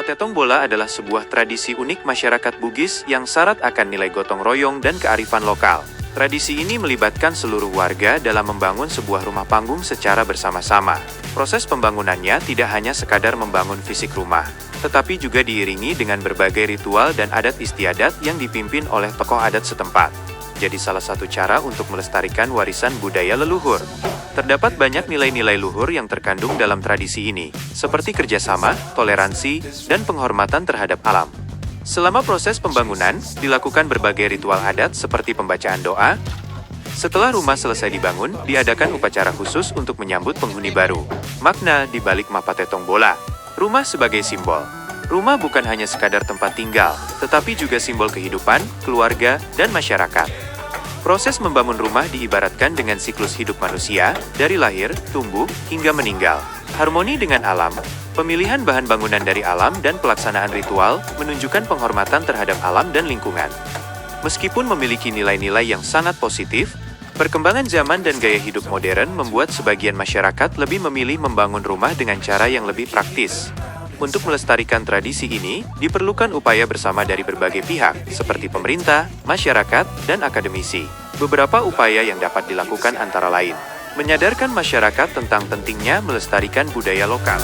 Patetong bola adalah sebuah tradisi unik masyarakat Bugis yang syarat akan nilai gotong royong dan kearifan lokal. Tradisi ini melibatkan seluruh warga dalam membangun sebuah rumah panggung secara bersama-sama. Proses pembangunannya tidak hanya sekadar membangun fisik rumah, tetapi juga diiringi dengan berbagai ritual dan adat istiadat yang dipimpin oleh tokoh adat setempat. Jadi salah satu cara untuk melestarikan warisan budaya leluhur. Terdapat banyak nilai-nilai luhur yang terkandung dalam tradisi ini, seperti kerjasama, toleransi, dan penghormatan terhadap alam. Selama proses pembangunan, dilakukan berbagai ritual adat seperti pembacaan doa. Setelah rumah selesai dibangun, diadakan upacara khusus untuk menyambut penghuni baru. Makna di balik Patetong bola. Rumah sebagai simbol. Rumah bukan hanya sekadar tempat tinggal, tetapi juga simbol kehidupan, keluarga, dan masyarakat. Proses membangun rumah diibaratkan dengan siklus hidup manusia, dari lahir, tumbuh, hingga meninggal. Harmoni dengan alam, pemilihan bahan bangunan dari alam dan pelaksanaan ritual menunjukkan penghormatan terhadap alam dan lingkungan. Meskipun memiliki nilai-nilai yang sangat positif, perkembangan zaman dan gaya hidup modern membuat sebagian masyarakat lebih memilih membangun rumah dengan cara yang lebih praktis. Untuk melestarikan tradisi ini, diperlukan upaya bersama dari berbagai pihak, seperti pemerintah, masyarakat, dan akademisi. Beberapa upaya yang dapat dilakukan antara lain, menyadarkan masyarakat tentang pentingnya melestarikan budaya lokal.